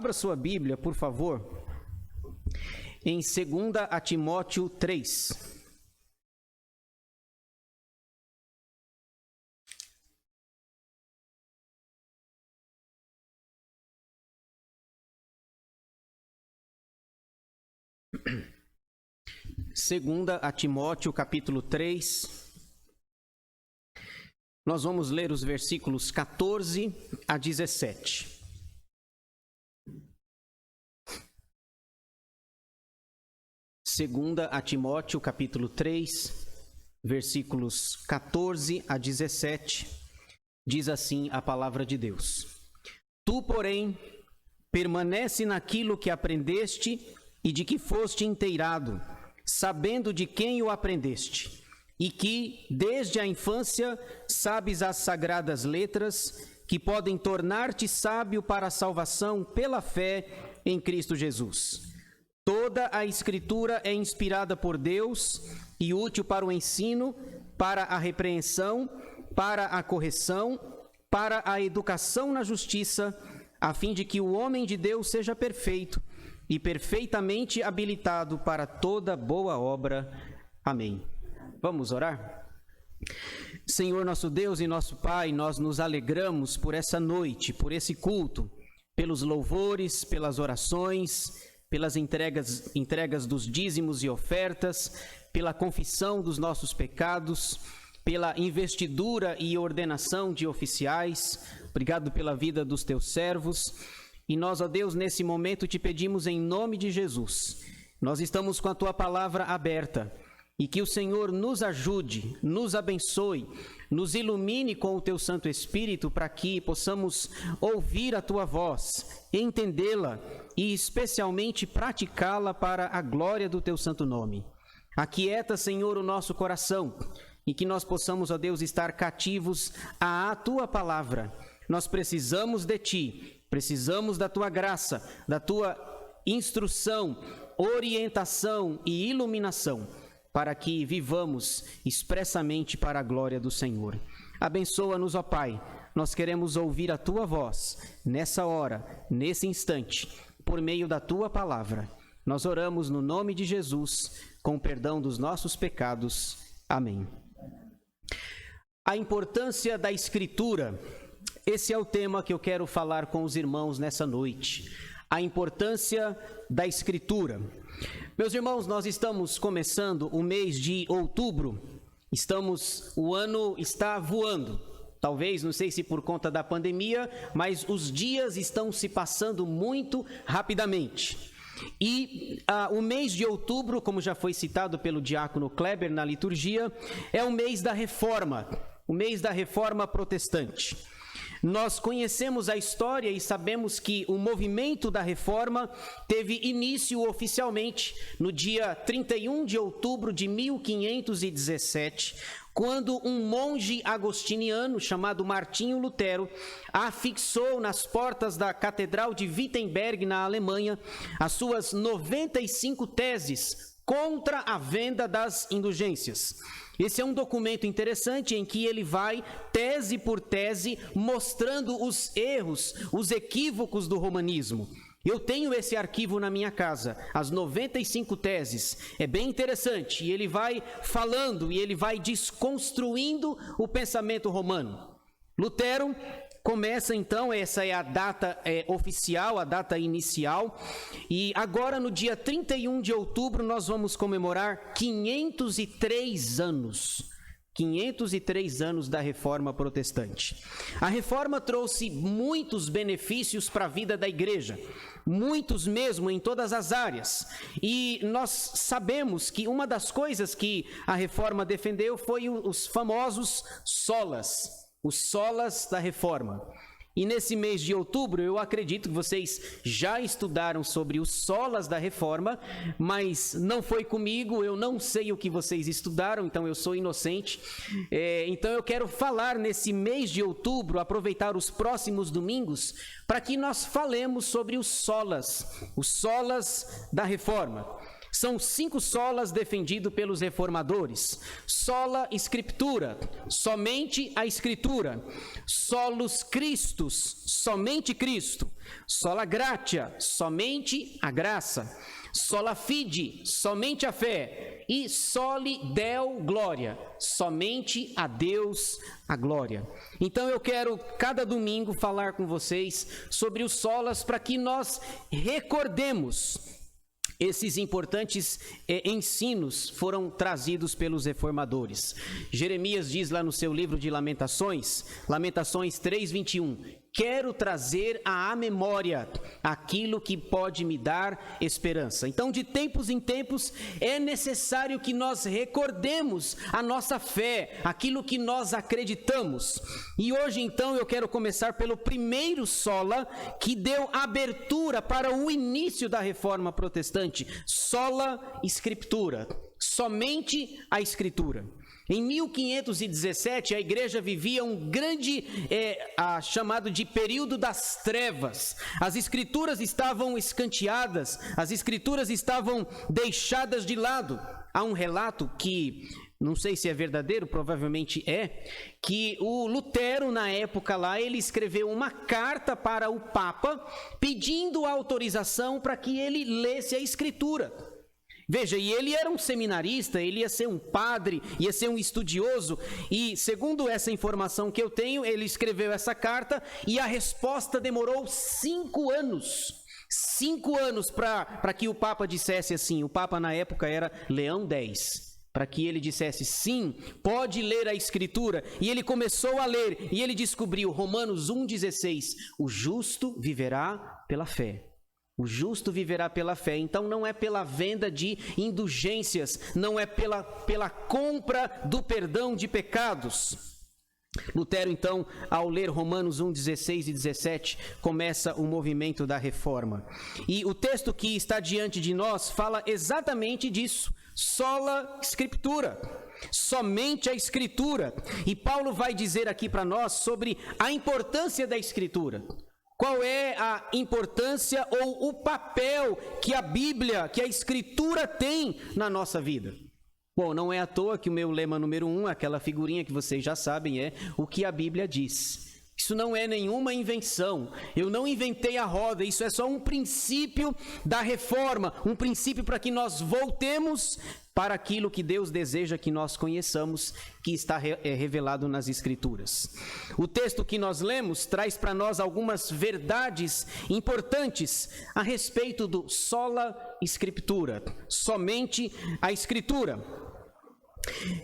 Abra sua Bíblia, por favor, em 2 Timóteo 3. Segunda a Timóteo, capítulo 3, nós vamos ler os versículos 14 a 17. Segunda a Timóteo, capítulo 3, versículos 14 a 17, diz assim a palavra de Deus. Tu, porém, permanece naquilo que aprendeste e de que foste inteirado, sabendo de quem o aprendeste, e que, desde a infância, sabes as sagradas letras, que podem tornar-te sábio para a salvação pela fé em Cristo Jesus. Toda a Escritura é inspirada por Deus e útil para o ensino, para a repreensão, para a correção, para a educação na justiça, a fim de que o homem de Deus seja perfeito e perfeitamente habilitado para toda boa obra. Amém. Vamos orar? Senhor nosso Deus e nosso Pai, nós nos alegramos por essa noite, por esse culto, pelos louvores, pelas orações, pelas entregas dos dízimos e ofertas, pela confissão dos nossos pecados, pela investidura e ordenação de oficiais. Obrigado pela vida dos teus servos. E nós, ó Deus, nesse momento te pedimos em nome de Jesus. Nós estamos com a tua palavra aberta e que o Senhor nos ajude, nos abençoe, nos ilumine com o teu Santo Espírito para que possamos ouvir a tua voz, entendê-la e especialmente praticá-la para a glória do teu santo nome. Aquieta, Senhor, o nosso coração e que nós possamos, ó Deus, estar cativos à tua palavra. Nós precisamos de ti. Precisamos da tua graça, da tua instrução, orientação e iluminação, para que vivamos expressamente para a glória do Senhor. Abençoa-nos, ó Pai. Nós queremos ouvir a tua voz nessa hora, nesse instante, por meio da tua palavra. Nós oramos no nome de Jesus, com perdão dos nossos pecados. Amém. A importância da Escritura. Esse é o tema que eu quero falar com os irmãos nessa noite. A importância da Escritura. Meus irmãos, nós estamos começando o mês de outubro. O ano está voando. Talvez, não sei se por conta da pandemia, mas os dias estão se passando muito rapidamente. E o mês de outubro, como já foi citado pelo diácono Kleber na liturgia, é o mês da Reforma, o mês da Reforma Protestante. Nós conhecemos a história e sabemos que o movimento da Reforma teve início oficialmente no dia 31 de outubro de 1517, quando um monge agostiniano chamado Martinho Lutero afixou nas portas da Catedral de Wittenberg, na Alemanha, as suas 95 teses contra a venda das indulgências. Esse é um documento interessante em que ele vai, tese por tese, mostrando os erros, os equívocos do romanismo. Eu tenho esse arquivo na minha casa, as 95 teses. É bem interessante. E ele vai falando e ele vai desconstruindo o pensamento romano. Lutero começa então, essa é a data oficial, a data inicial, e agora no dia 31 de outubro nós vamos comemorar 503 anos. 503 anos da Reforma Protestante. A Reforma trouxe muitos benefícios para a vida da igreja, muitos mesmo em todas as áreas. E nós sabemos que uma das coisas que a Reforma defendeu foi os famosos solas, os solas da Reforma. E nesse mês de outubro, eu acredito que vocês já estudaram sobre os solas da Reforma, mas não foi comigo, eu não sei o que vocês estudaram, então eu sou inocente. Então eu quero falar nesse mês de outubro, aproveitar os próximos domingos, para que nós falemos sobre os solas da Reforma. São 5 solas defendidos pelos reformadores. Sola Scriptura, somente a Escritura. Solus Christus, somente Cristo. Sola Gratia, somente a graça. Sola Fide, somente a fé. E Soli Deo Glória, somente a Deus a glória. Então eu quero cada domingo falar com vocês sobre os solas para que nós recordemos esses importantes ensinos foram trazidos pelos reformadores. Jeremias diz lá no seu livro de Lamentações, Lamentações 3:21, quero trazer à memória aquilo que pode me dar esperança. Então, de tempos em tempos, é necessário que nós recordemos a nossa fé, aquilo que nós acreditamos. E hoje, então, eu quero começar pelo primeiro sola que deu abertura para o início da Reforma Protestante, sola Scriptura, somente a Escritura. Em 1517, a igreja vivia um grande, chamado de período das trevas. As escrituras estavam escanteadas, as escrituras estavam deixadas de lado. Há um relato que, não sei se é verdadeiro, provavelmente é, que o Lutero, na época lá, ele escreveu uma carta para o Papa, pedindo autorização para que ele lesse a escritura. Veja, e ele era um seminarista, ele ia ser um padre, ia ser um estudioso, e segundo essa informação que eu tenho, ele escreveu essa carta e a resposta demorou 5 anos. 5 anos para que o Papa dissesse assim. O Papa na época era Leão X. Para que ele dissesse sim, pode ler a Escritura. E ele começou a ler e ele descobriu Romanos 1,16, o justo viverá pela fé. O justo viverá pela fé. Então não é pela venda de indulgências, não é pela compra do perdão de pecados. Lutero, então, ao ler Romanos 1,16 e 17, começa o movimento da reforma. E o texto que está diante de nós fala exatamente disso. Sola Scriptura, somente a Escritura. E Paulo vai dizer aqui para nós sobre a importância da Escritura. Qual é a importância ou o papel que a Bíblia, que a Escritura tem na nossa vida? Bom, não é à toa que o meu lema número 1, aquela figurinha que vocês já sabem, é o que a Bíblia diz. Isso não é nenhuma invenção, eu não inventei a roda, isso é só um princípio da reforma, um princípio para que nós voltemos para aquilo que Deus deseja que nós conheçamos, que está revelado nas Escrituras. O texto que nós lemos traz para nós algumas verdades importantes a respeito do sola Scriptura, somente a Escritura.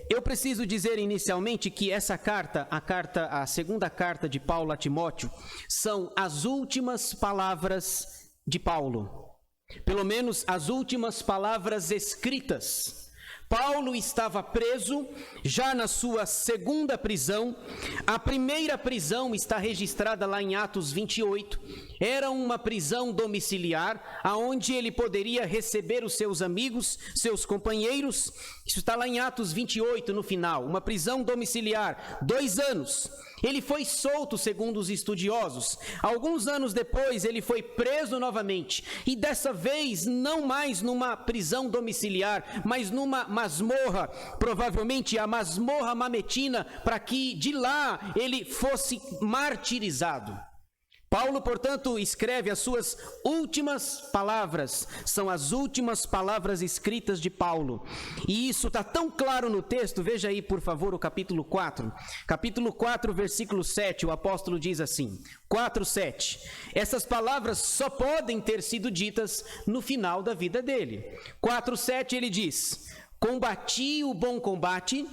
Eu preciso dizer inicialmente que essa carta, a segunda carta de Paulo a Timóteo, são as últimas palavras de Paulo. Pelo menos as últimas palavras escritas. Paulo estava preso, já na sua segunda prisão. A primeira prisão está registrada lá em Atos 28. Era uma prisão domiciliar, aonde ele poderia receber os seus amigos, seus companheiros. Isso está lá em Atos 28, no final. Uma prisão domiciliar, 2 anos. Ele foi solto, segundo os estudiosos. Alguns anos depois, ele foi preso novamente. E dessa vez, não mais numa prisão domiciliar, mas numa masmorra, provavelmente a masmorra mametina, para que de lá ele fosse martirizado. Paulo, portanto, escreve as suas últimas palavras, são as últimas palavras escritas de Paulo. E isso está tão claro no texto, veja aí, por favor, o capítulo 4. Capítulo 4, versículo 7, o apóstolo diz assim, 4:7. Essas palavras só podem ter sido ditas no final da vida dele. 4:7 ele diz, combati o bom combate,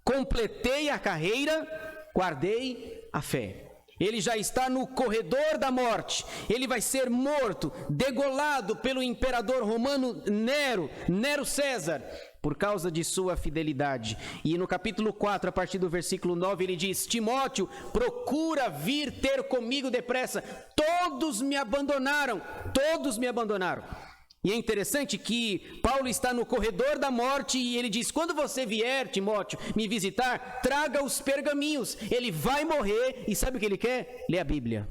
completei a carreira, guardei a fé. Ele já está no corredor da morte, ele vai ser morto, degolado pelo imperador romano Nero César, por causa de sua fidelidade. E no capítulo 4, a partir do versículo 9, ele diz, Timóteo, procura vir ter comigo depressa, todos me abandonaram. E é interessante que Paulo está no corredor da morte e ele diz, quando você vier, Timóteo, me visitar, traga os pergaminhos. Ele vai morrer e sabe o que ele quer? Ler a Bíblia.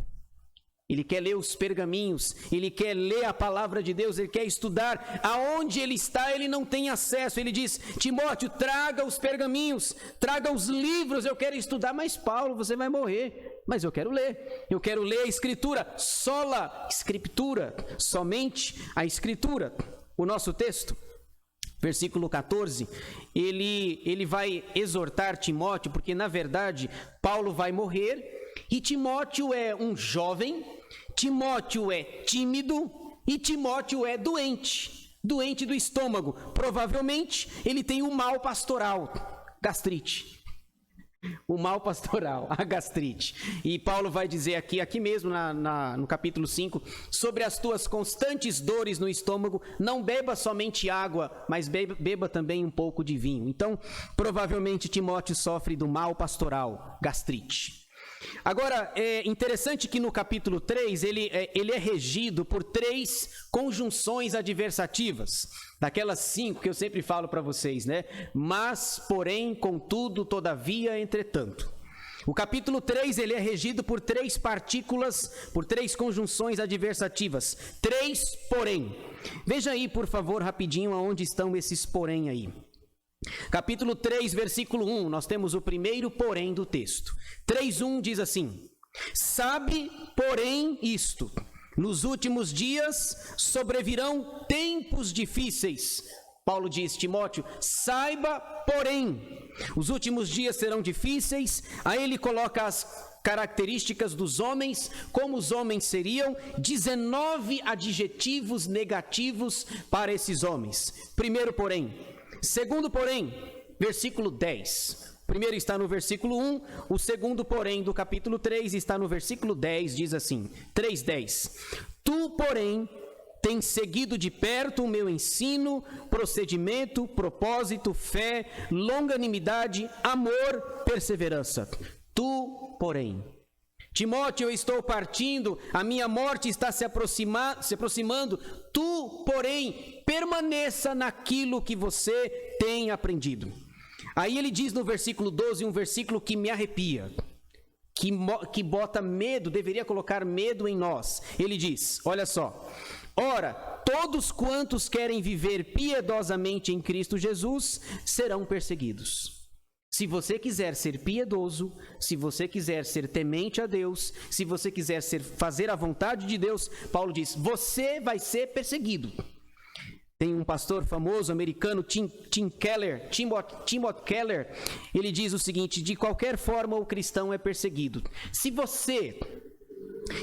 Ele quer ler os pergaminhos, ele quer ler a palavra de Deus, ele quer estudar. Aonde ele está, ele não tem acesso. Ele diz: Timóteo, traga os pergaminhos, traga os livros, eu quero estudar. Mas Paulo, você vai morrer. Mas eu quero ler a Escritura, sola Escritura, somente a Escritura. O nosso texto, versículo 14, ele vai exortar Timóteo, porque na verdade Paulo vai morrer, e Timóteo é um jovem, Timóteo é tímido, e Timóteo é doente do estômago. Provavelmente ele tem o mal pastoral, gastrite. O mal pastoral, a gastrite. E Paulo vai dizer aqui mesmo no capítulo 5, sobre as tuas constantes dores no estômago, não beba somente água, mas beba também um pouco de vinho. Então, provavelmente Timóteo sofre do mal pastoral, gastrite. Agora, é interessante que no capítulo 3, ele é regido por 3 conjunções adversativas, daquelas 5 que eu sempre falo para vocês, né? Mas, porém, contudo, todavia, entretanto. O capítulo 3, ele é regido por 3 partículas, por 3 conjunções adversativas. 3, porém. Veja aí, por favor, rapidinho, aonde estão esses porém aí. Capítulo 3, versículo 1, nós temos o primeiro porém do texto. 3:1 diz assim: sabe, porém, isto, nos últimos dias sobrevirão tempos difíceis. Paulo diz: Timóteo, saiba, porém, os últimos dias serão difíceis. Aí ele coloca as características dos homens, como os homens seriam, 19 adjetivos negativos para esses homens. Primeiro porém. Segundo porém, versículo 10. O primeiro está no versículo 1, o segundo porém do capítulo 3 está no versículo 10, diz assim, 3:10. Tu, porém, tens seguido de perto o meu ensino, procedimento, propósito, fé, longanimidade, amor, perseverança. Tu, porém. Timóteo, eu estou partindo, a minha morte está se aproximando. Tu, porém, permaneça naquilo que você tem aprendido. Aí ele diz no versículo 12, um versículo que me arrepia, que bota medo, deveria colocar medo em nós. Ele diz, olha só: ora, todos quantos querem viver piedosamente em Cristo Jesus serão perseguidos. Se você quiser ser piedoso, se você quiser ser temente a Deus, se você quiser fazer a vontade de Deus, Paulo diz, você vai ser perseguido. Tem um pastor famoso americano, Timothy Keller, ele diz o seguinte: de qualquer forma o cristão é perseguido. Se você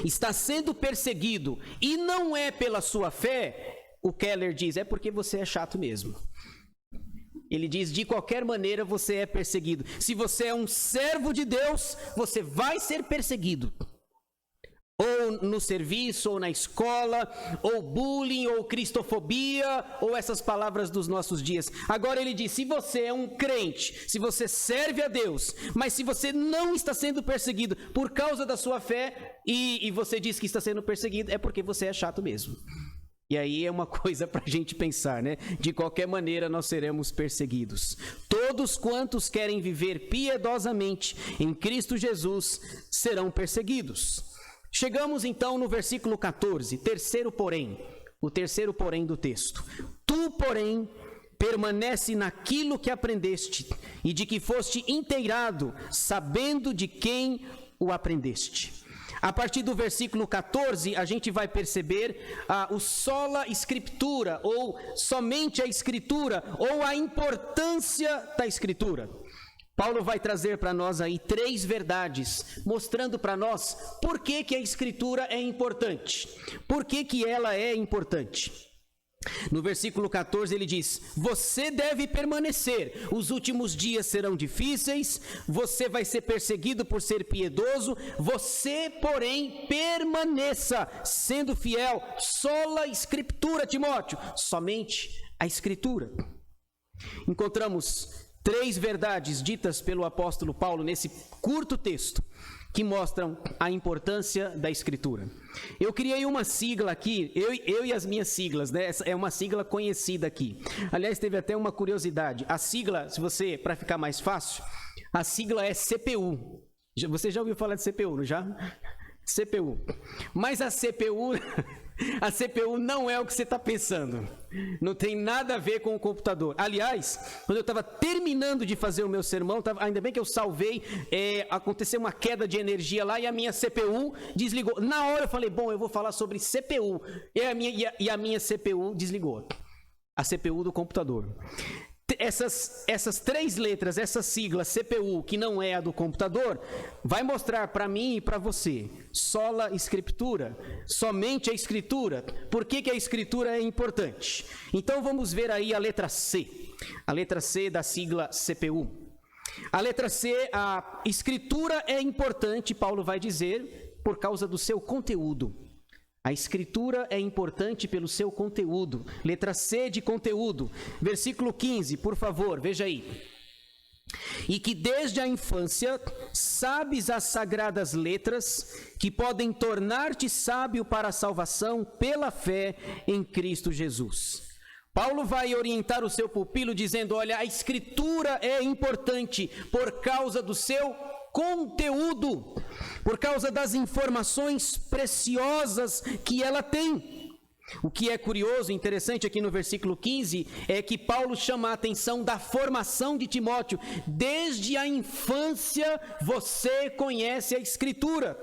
está sendo perseguido e não é pela sua fé, o Keller diz, é porque você é chato mesmo. Ele diz, de qualquer maneira você é perseguido. Se você é um servo de Deus, você vai ser perseguido. Ou no serviço, ou na escola, ou bullying, ou cristofobia, ou essas palavras dos nossos dias. Agora ele diz, se você é um crente, se você serve a Deus, mas se você não está sendo perseguido por causa da sua fé, e você diz que está sendo perseguido, é porque você é chato mesmo. E aí é uma coisa para a gente pensar, né? De qualquer maneira nós seremos perseguidos. Todos quantos querem viver piedosamente em Cristo Jesus serão perseguidos. Chegamos então no versículo 14, terceiro porém, o terceiro porém do texto. Tu, porém, permanece naquilo que aprendeste e de que foste inteirado, sabendo de quem o aprendeste. A partir do versículo 14, a gente vai perceber o sola escritura, ou somente a escritura, ou a importância da escritura. Paulo vai trazer para nós aí 3 verdades, mostrando para nós por que a escritura é importante. Por que ela é importante? No versículo 14 ele diz, você deve permanecer, os últimos dias serão difíceis, você vai ser perseguido por ser piedoso, você, porém, permaneça, sendo fiel, sola escritura, Timóteo, somente a escritura. Encontramos 3 verdades ditas pelo apóstolo Paulo nesse curto texto, que mostram a importância da escritura. Eu criei uma sigla aqui, eu e as minhas siglas, né? Essa é uma sigla conhecida aqui. Aliás, teve até uma curiosidade. A sigla, para ficar mais fácil, a sigla é CPU. Você já ouviu falar de CPU, não já? CPU. Mas a CPU não é o que você está pensando. Não tem nada a ver com o computador. Aliás, quando eu estava terminando de fazer o meu sermão, ainda bem que eu salvei, aconteceu uma queda de energia lá e a minha CPU desligou. Na hora eu falei, bom, eu vou falar sobre CPU. E a minha CPU desligou. A CPU do computador. Essas 3 letras, essa sigla CPU, que não é a do computador, vai mostrar para mim e para você, sola escritura, somente a escritura. Por que a escritura é importante? Então vamos ver aí a letra C da sigla CPU. A letra C, a escritura é importante, Paulo vai dizer, por causa do seu conteúdo. A escritura é importante pelo seu conteúdo. Letra C de conteúdo. Versículo 15, por favor, veja aí. E que desde a infância sabes as sagradas letras que podem tornar-te sábio para a salvação pela fé em Cristo Jesus. Paulo vai orientar o seu pupilo dizendo, olha, a escritura é importante por causa do seu conteúdo, por causa das informações preciosas que ela tem. O que é curioso e interessante aqui no versículo 15 é que Paulo chama a atenção da formação de Timóteo. Desde a infância você conhece a Escritura.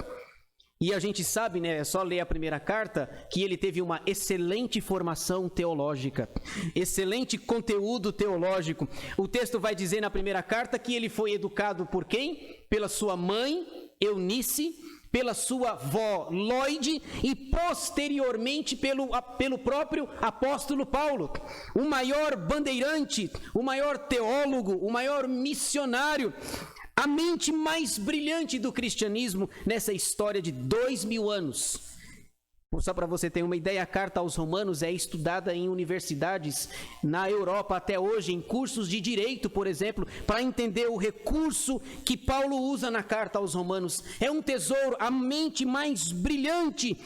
E a gente sabe, né, é só ler a primeira carta, que ele teve uma excelente formação teológica, excelente conteúdo teológico. O texto vai dizer na primeira carta que ele foi educado por quem? Pela sua mãe, Eunice, pela sua avó, Lóide, e posteriormente pelo próprio apóstolo Paulo. O maior bandeirante, o maior teólogo, o maior missionário, a mente mais brilhante do cristianismo nessa história de 2000 anos. Só para você ter uma ideia, a carta aos Romanos é estudada em universidades na Europa até hoje, em cursos de direito, por exemplo, para entender o recurso que Paulo usa na carta aos Romanos. É um tesouro, a mente mais brilhante.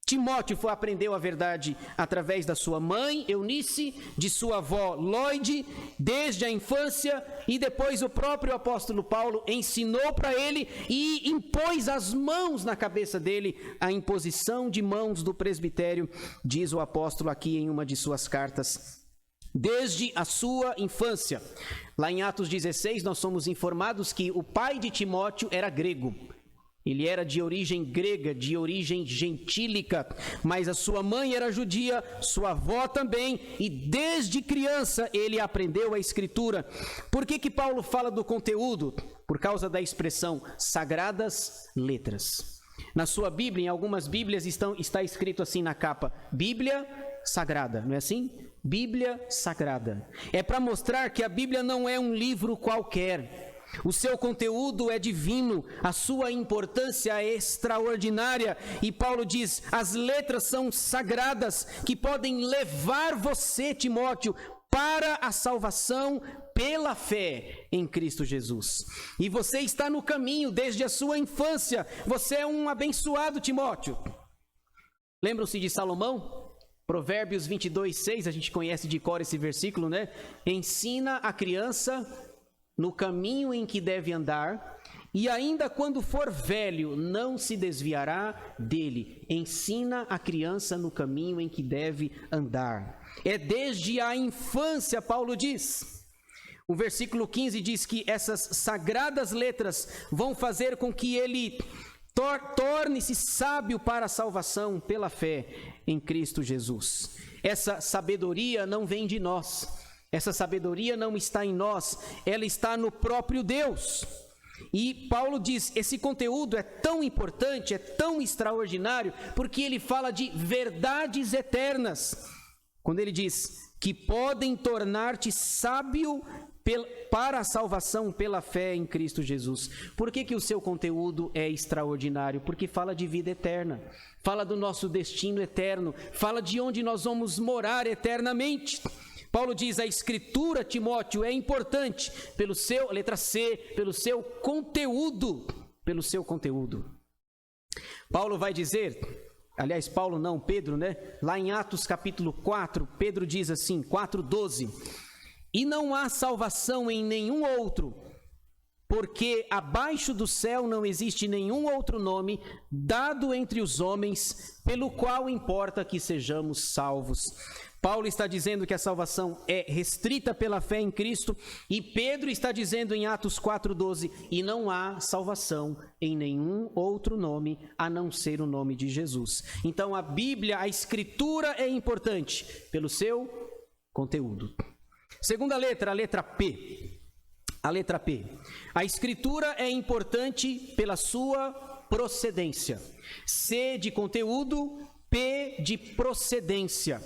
Timóteo aprendeu a verdade através da sua mãe, Eunice, de sua avó, Lóide, desde a infância, e depois o próprio apóstolo Paulo ensinou para ele e impôs as mãos na cabeça dele, a imposição de mãos do presbitério, diz o apóstolo aqui em uma de suas cartas. Desde a sua infância. Lá em Atos 16, nós somos informados que o pai de Timóteo era grego. Ele era de origem grega, de origem gentílica, mas a sua mãe era judia, sua avó também, e desde criança ele aprendeu a escritura. Por que Paulo fala do conteúdo? Por causa da expressão sagradas letras. Na sua Bíblia, em algumas Bíblias está escrito assim na capa, Bíblia Sagrada, não é assim? Bíblia Sagrada. É para mostrar que a Bíblia não é um livro qualquer. O seu conteúdo é divino, a sua importância é extraordinária. E Paulo diz, as letras são sagradas, que podem levar você, Timóteo, para a salvação pela fé em Cristo Jesus. E você está no caminho desde a sua infância. Você é um abençoado, Timóteo. Lembram-se de Salomão? Provérbios 22:6, a gente conhece de cor esse versículo, né? Ensina a criança no caminho em que deve andar, e ainda quando for velho, não se desviará dele. Ensina a criança no caminho em que deve andar. É desde a infância, Paulo diz. O versículo 15 diz que essas sagradas letras vão fazer com que ele torne-se sábio para a salvação pela fé em Cristo Jesus. Essa sabedoria não vem de nós. Essa sabedoria não está em nós, ela está no próprio Deus. E Paulo diz, esse conteúdo é tão importante, é tão extraordinário, porque ele fala de verdades eternas. Quando ele diz que podem tornar-te sábio para a salvação pela fé em Cristo Jesus. Por que o seu conteúdo é extraordinário? Porque fala de vida eterna, fala do nosso destino eterno, fala de onde nós vamos morar eternamente. Paulo diz, a escritura, Timóteo, é importante pelo seu, letra C, pelo seu conteúdo, Paulo vai dizer, aliás, Paulo não, Pedro, né? Lá em Atos capítulo 4, Pedro diz assim, 4:12, e não há salvação em nenhum outro, porque abaixo do céu não existe nenhum outro nome dado entre os homens pelo qual importa que sejamos salvos. Paulo está dizendo que a salvação é restrita pela fé em Cristo, e Pedro está dizendo em Atos 4,12, e não há salvação em nenhum outro nome a não ser o nome de Jesus. Então a Bíblia, a Escritura é importante pelo seu conteúdo. Segunda letra, a letra P. A letra P. A Escritura é importante pela sua procedência. C de conteúdo, P de procedência.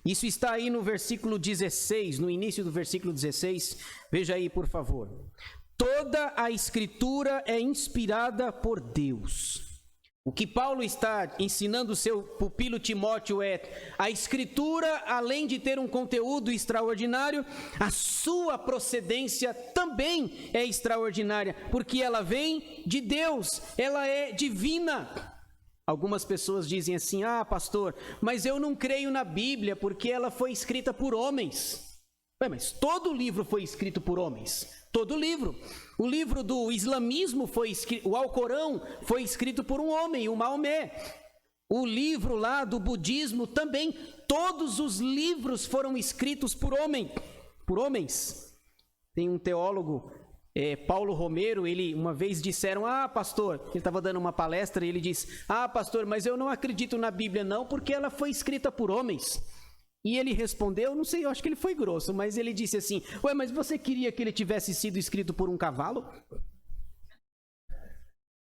Isso está aí no versículo 16, no início do versículo 16. Veja aí, por favor. Toda a Escritura é inspirada por Deus. O que Paulo está ensinando o seu pupilo Timóteo é: a Escritura, além de ter um conteúdo extraordinário, a sua procedência também é extraordinária, porque ela vem de Deus, ela é divina. Algumas pessoas dizem assim: ah, pastor, mas eu não creio na Bíblia porque ela foi escrita por homens. Mas todo livro foi escrito por homens. Todo livro. O livro do islamismo foi escrito, o Alcorão foi escrito por um homem, o Maomé. O livro lá do budismo também, todos os livros foram escritos por homens. Tem um teólogo, Paulo Romero, uma vez disseram: ah, pastor, ele estava dando uma palestra e ele disse: ah, pastor, mas eu não acredito na Bíblia não, porque ela foi escrita por homens. E ele respondeu, não sei, eu acho que ele foi grosso, mas ele disse assim: ué, mas você queria que ele tivesse sido escrito por um cavalo?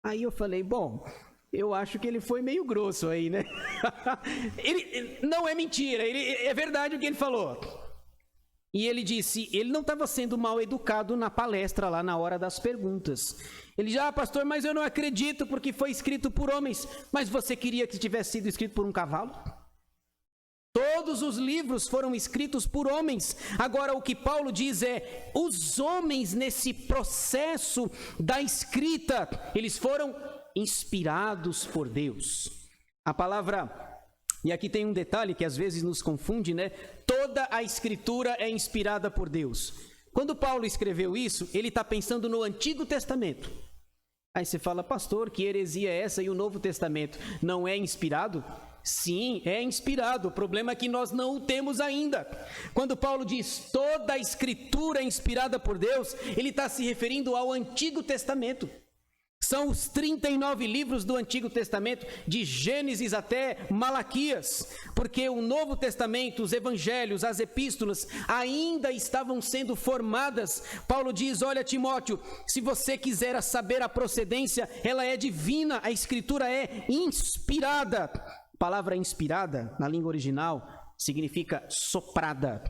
Aí eu falei: bom, eu acho que ele foi meio grosso aí, né? Não é mentira, é verdade o que ele falou. E ele disse, ele não estava sendo mal educado na palestra lá na hora das perguntas. Ele disse: ah, pastor, mas eu não acredito porque foi escrito por homens. Mas você queria que tivesse sido escrito por um cavalo? Todos os livros foram escritos por homens. Agora o que Paulo diz é: os homens nesse processo da escrita, eles foram inspirados por Deus. A palavra... E aqui tem um detalhe que às vezes nos confunde, né? Toda a Escritura é inspirada por Deus. Quando Paulo escreveu isso, ele está pensando no Antigo Testamento. Aí você fala: pastor, que heresia é essa? E o Novo Testamento não é inspirado? Sim, é inspirado. O problema é que nós não o temos ainda. Quando Paulo diz toda a Escritura é inspirada por Deus, ele está se referindo ao Antigo Testamento. São os 39 livros do Antigo Testamento, de Gênesis até Malaquias, porque o Novo Testamento, os Evangelhos, as Epístolas, ainda estavam sendo formadas. Paulo diz: olha, Timóteo, se você quiser saber a procedência, ela é divina, a Escritura é inspirada. A palavra inspirada, na língua original, significa soprada.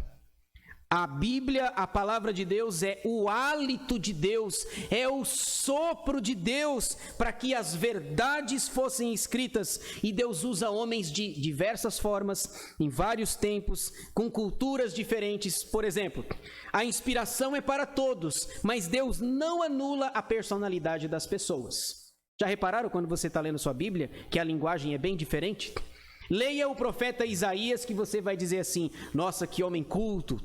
A Bíblia, a palavra de Deus, é o hálito de Deus, é o sopro de Deus para que as verdades fossem escritas. E Deus usa homens de diversas formas, em vários tempos, com culturas diferentes. Por exemplo, a inspiração é para todos, mas Deus não anula a personalidade das pessoas. Já repararam quando você está lendo sua Bíblia que a linguagem é bem diferente? Leia o profeta Isaías que você vai dizer assim: nossa, que homem culto!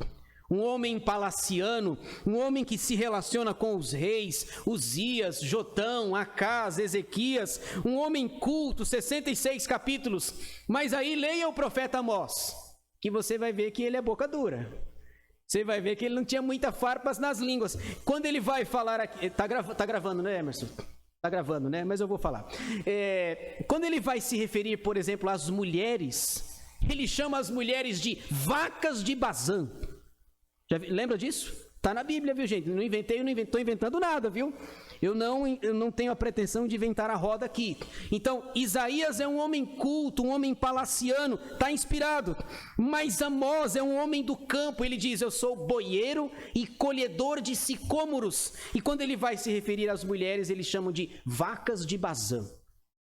Um homem palaciano, um homem que se relaciona com os reis, Uzias, Jotão, Acás, Ezequias, um homem culto, 66 capítulos. Mas aí leia o profeta Amós, que você vai ver que ele é boca dura. Você vai ver que ele não tinha muita farpas nas línguas. Quando ele vai falar aqui... Tá gravando, né, Emerson? Tá gravando, né? Mas eu vou falar. Quando ele vai se referir, por exemplo, às mulheres, ele chama as mulheres de vacas de Bazã. Lembra disso? Está na Bíblia, viu, gente? Não estou inventando nada, viu? Eu não tenho a pretensão de inventar a roda aqui. Então, Isaías é um homem culto, um homem palaciano, está inspirado. Mas Amós é um homem do campo. Ele diz: eu sou boieiro e colhedor de sicômoros. E quando ele vai se referir às mulheres, eles chamam de vacas de Bazã.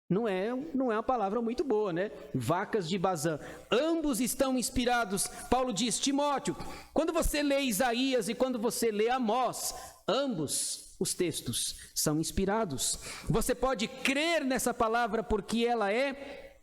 Não é uma palavra muito boa, né? Vacas de Bazã. Ambos estão inspirados. Paulo diz: Timóteo, quando você lê Isaías e quando você lê Amós, ambos os textos são inspirados. Você pode crer nessa palavra porque ela é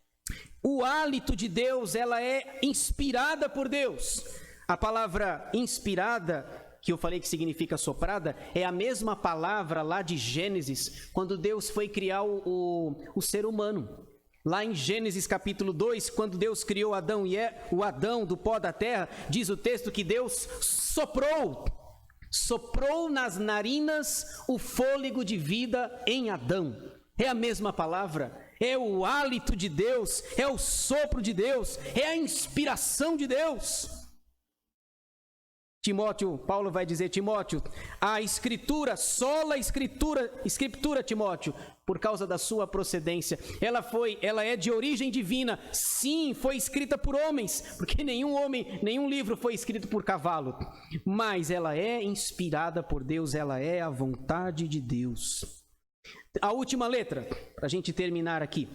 o hálito de Deus, ela é inspirada por Deus. A palavra inspirada que eu falei que significa soprada, é a mesma palavra lá de Gênesis, quando Deus foi criar o ser humano. Lá em Gênesis capítulo 2, quando Deus criou Adão e o Adão do pó da terra, diz o texto que Deus soprou nas narinas o fôlego de vida em Adão. É a mesma palavra, é o hálito de Deus, é o sopro de Deus, é a inspiração de Deus. Timóteo, Paulo vai dizer, Timóteo, a escritura, sola escritura, Timóteo, por causa da sua procedência. Ela é de origem divina. Sim, foi escrita por homens, porque nenhum livro foi escrito por cavalo. Mas ela é inspirada por Deus, ela é a vontade de Deus. A última letra, para a gente terminar aqui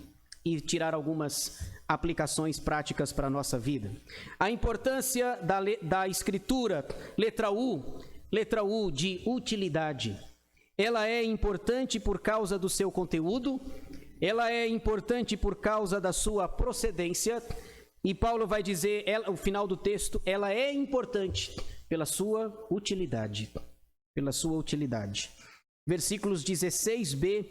e tirar algumas aplicações práticas para a nossa vida. A importância da escritura, letra U de utilidade. Ela é importante por causa do seu conteúdo, ela é importante por causa da sua procedência, e Paulo vai dizer, o final do texto, ela é importante pela sua utilidade. Pela sua utilidade. Versículos 16b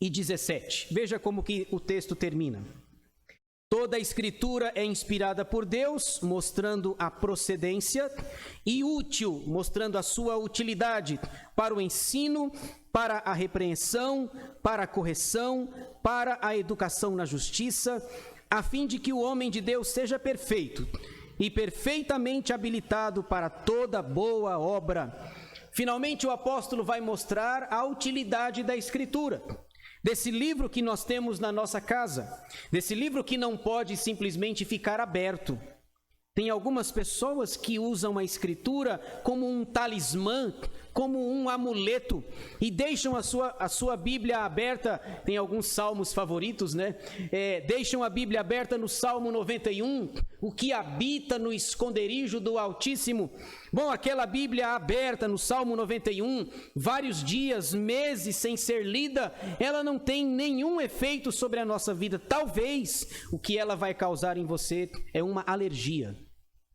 e 17. Veja como que o texto termina. Toda a escritura é inspirada por Deus, mostrando a procedência, e útil, mostrando a sua utilidade para o ensino, para a repreensão, para a correção, para a educação na justiça, a fim de que o homem de Deus seja perfeito e perfeitamente habilitado para toda boa obra. Finalmente, o apóstolo vai mostrar a utilidade da escritura. Desse livro que nós temos na nossa casa, desse livro que não pode simplesmente ficar aberto. Tem algumas pessoas que usam a escritura como um talismã, como um amuleto, e deixam a sua Bíblia aberta. Tem alguns salmos favoritos, né? Deixam a Bíblia aberta no Salmo 91, o que habita no esconderijo do Altíssimo. Bom, aquela Bíblia aberta no Salmo 91, vários dias, meses sem ser lida, ela não tem nenhum efeito sobre a nossa vida. Talvez o que ela vai causar em você é uma alergia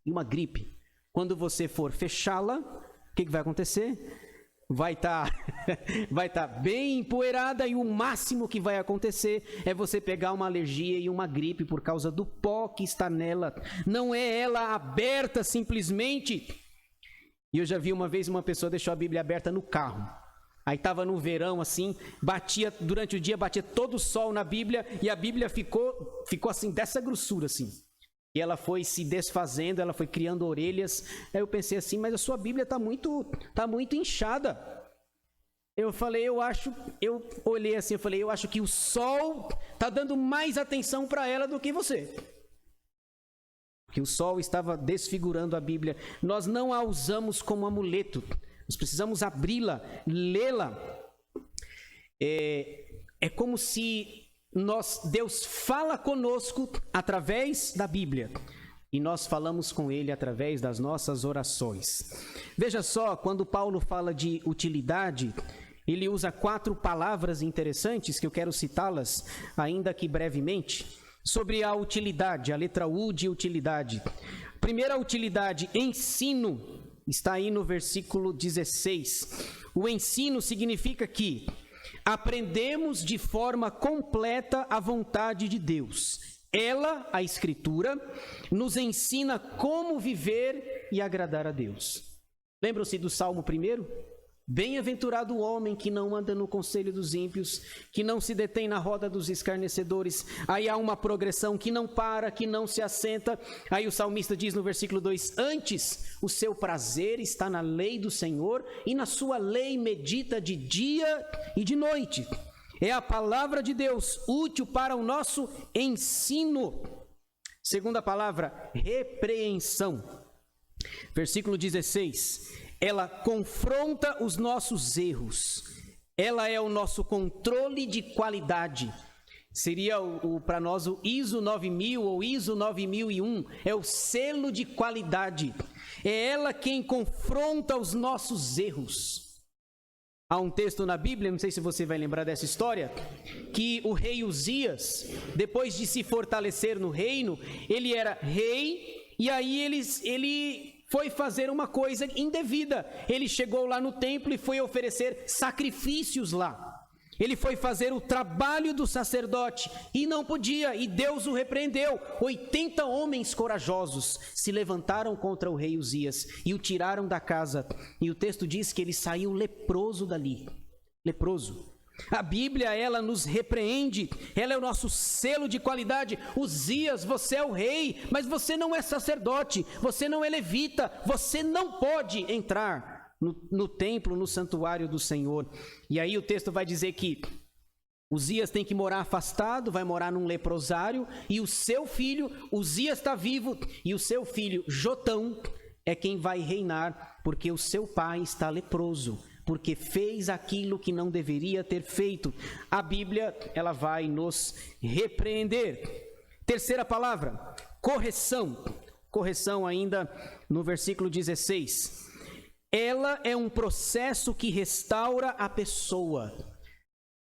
e uma gripe. Quando você for fechá-la, o que vai acontecer? Vai estar bem empoeirada, e o máximo que vai acontecer é você pegar uma alergia e uma gripe por causa do pó que está nela. Não é ela aberta simplesmente. E eu já vi uma vez uma pessoa deixou a Bíblia aberta no carro. Aí estava no verão assim, durante o dia batia todo o sol na Bíblia, e a Bíblia ficou assim, dessa grossura assim. E ela foi se desfazendo, ela foi criando orelhas. Aí eu pensei assim, mas a sua Bíblia está muito inchada. Eu olhei assim, eu acho que o sol está dando mais atenção para ela do que você. Porque o sol estava desfigurando a Bíblia. Nós não a usamos como amuleto. Nós precisamos abri-la, lê-la. É como se Deus fala conosco através da Bíblia, e nós falamos com Ele através das nossas orações. Veja só, quando Paulo fala de utilidade, ele usa 4 palavras interessantes, que eu quero citá-las, ainda que brevemente, sobre a utilidade, a letra U de utilidade. Primeira utilidade, ensino, está aí no versículo 16. O ensino significa que aprendemos de forma completa a vontade de Deus. Ela, a Escritura, nos ensina como viver e agradar a Deus. Lembram-se do Salmo 1? Bem-aventurado o homem que não anda no conselho dos ímpios, que não se detém na roda dos escarnecedores. Aí há uma progressão, que não para, que não se assenta. Aí o salmista diz no versículo 2, antes o seu prazer está na lei do Senhor, e na sua lei medita de dia e de noite. É a palavra de Deus, útil para o nosso ensino. Segunda palavra, repreensão. Versículo 16. Ela confronta os nossos erros. Ela é o nosso controle de qualidade. Seria para nós o ISO 9000 ou ISO 9001. É o selo de qualidade. É ela quem confronta os nossos erros. Há um texto na Bíblia, não sei se você vai lembrar dessa história, que o rei Uzias, depois de se fortalecer no reino, ele era rei E aí ele foi fazer uma coisa indevida. Ele chegou lá no templo e foi oferecer sacrifícios lá. Ele foi fazer o trabalho do sacerdote e não podia, e Deus o repreendeu. 80 homens corajosos se levantaram contra o rei Uzias e o tiraram da casa. E o texto diz que ele saiu leproso dali. Leproso. A Bíblia, ela nos repreende, ela é o nosso selo de qualidade. Uzias, você é o rei, mas você não é sacerdote, você não é levita, você não pode entrar no templo, no santuário do Senhor. E aí o texto vai dizer que Uzias tem que morar afastado, vai morar num leprosário, e o seu filho, Uzias está vivo, e o seu filho, Jotão, é quem vai reinar, porque o seu pai está leproso, porque fez aquilo que não deveria ter feito. A Bíblia, ela vai nos repreender. Terceira palavra, correção. Correção ainda no versículo 16. Ela é um processo que restaura a pessoa.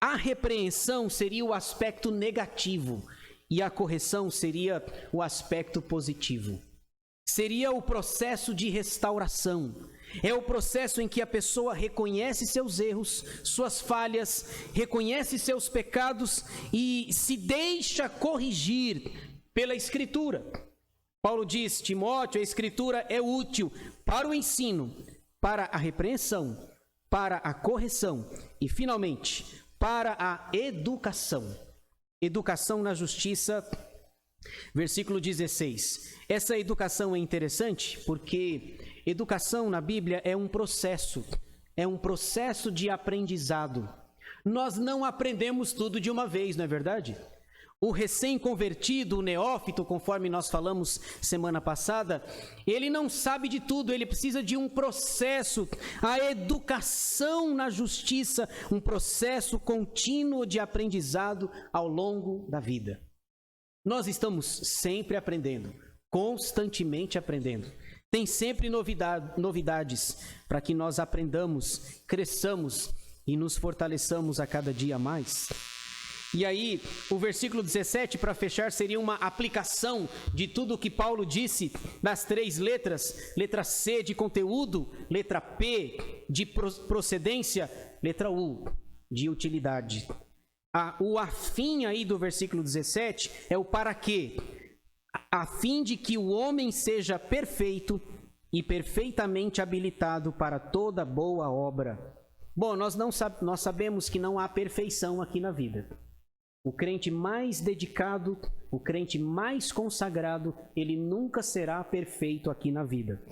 A repreensão seria o aspecto negativo e a correção seria o aspecto positivo. Seria o processo de restauração. É o processo em que a pessoa reconhece seus erros, suas falhas, reconhece seus pecados e se deixa corrigir pela Escritura. Paulo diz: Timóteo, a Escritura é útil para o ensino, para a repreensão, para a correção e, finalmente, para a educação. Educação na justiça, versículo 16. Essa educação é interessante porque educação na Bíblia é um processo de aprendizado. Nós não aprendemos tudo de uma vez, não é verdade? O recém-convertido, o neófito, conforme nós falamos semana passada, ele não sabe de tudo, ele precisa de um processo, a educação na justiça, um processo contínuo de aprendizado ao longo da vida. Nós estamos sempre aprendendo, constantemente aprendendo. Tem sempre novidades para que nós aprendamos, cresçamos e nos fortaleçamos a cada dia mais. E aí, o versículo 17, para fechar, seria uma aplicação de tudo o que Paulo disse nas 3 letras. Letra C de conteúdo, letra P de procedência, letra U de utilidade. O afim aí do versículo 17 é o para quê? A fim de que o homem seja perfeito e perfeitamente habilitado para toda boa obra. Bom, nós sabemos que não há perfeição aqui na vida. O crente mais dedicado, o crente mais consagrado, ele nunca será perfeito aqui na vida.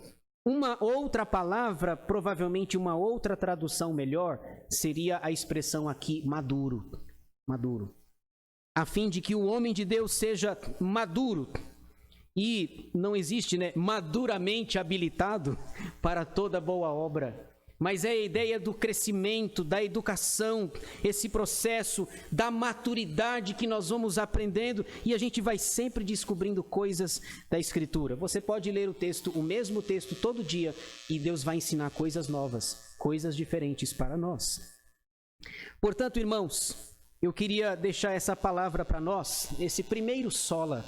Uma outra palavra, provavelmente uma outra tradução melhor, seria a expressão aqui maduro. Maduro. A fim de que o homem de Deus seja maduro. E não existe, maduramente habilitado para toda boa obra. Mas é a ideia do crescimento, da educação, esse processo da maturidade que nós vamos aprendendo e a gente vai sempre descobrindo coisas da Escritura. Você pode ler o mesmo texto todo dia e Deus vai ensinar coisas novas, coisas diferentes para nós. Portanto, irmãos, eu queria deixar essa palavra para nós, esse primeiro sola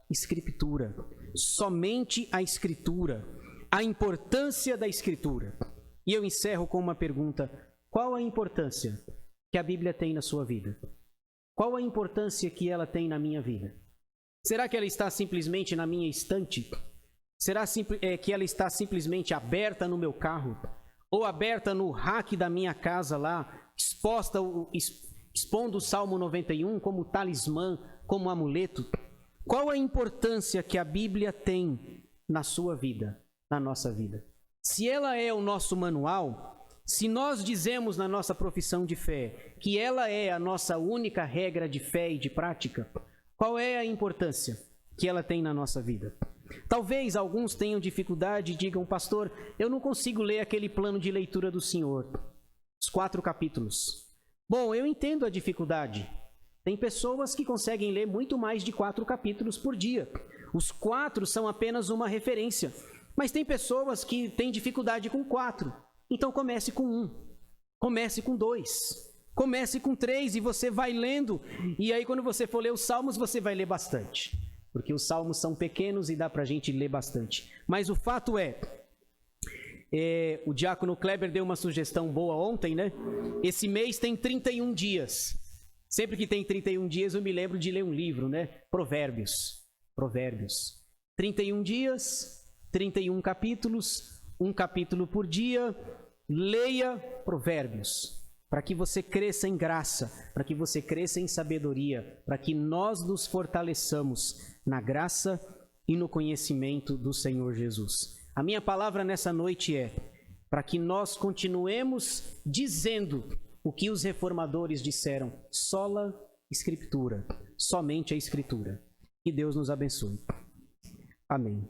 Escritura, somente a Escritura. A importância da Escritura. E eu encerro com uma pergunta: qual a importância que a Bíblia tem na sua vida? Qual a importância que ela tem na minha vida? Será que ela está simplesmente na minha estante? Será que ela está simplesmente aberta no meu carro? Ou aberta no rack da minha casa lá, expondo o Salmo 91 como talismã, como amuleto? Qual a importância que a Bíblia tem na sua vida? Na nossa vida. Se ela é o nosso manual, se nós dizemos na nossa profissão de fé que ela é a nossa única regra de fé e de prática, qual é a importância que ela tem na nossa vida? Talvez alguns tenham dificuldade e digam: pastor, eu não consigo ler aquele plano de leitura do Senhor, os 4 capítulos. Bom, eu entendo a dificuldade. Tem pessoas que conseguem ler muito mais de 4 capítulos por dia. Os 4 são apenas uma referência. Mas tem pessoas que têm dificuldade com 4. Então comece com 1. Comece com 2. Comece com 3 e você vai lendo. E aí quando você for ler os Salmos, você vai ler bastante. porque os salmos são pequenos e dá para a gente ler bastante. Mas o fato o diácono Kleber deu uma sugestão boa ontem, né? Esse mês tem 31 dias. Sempre que tem 31 dias eu me lembro de ler um livro, né? Provérbios. 31 dias, 31 capítulos, um capítulo por dia. Leia Provérbios, para que você cresça em graça, para que você cresça em sabedoria, para que nós nos fortaleçamos na graça e no conhecimento do Senhor Jesus. A minha palavra nessa noite é para que nós continuemos dizendo o que os reformadores disseram: sola Escritura, somente a Escritura. Que Deus nos abençoe. Amém.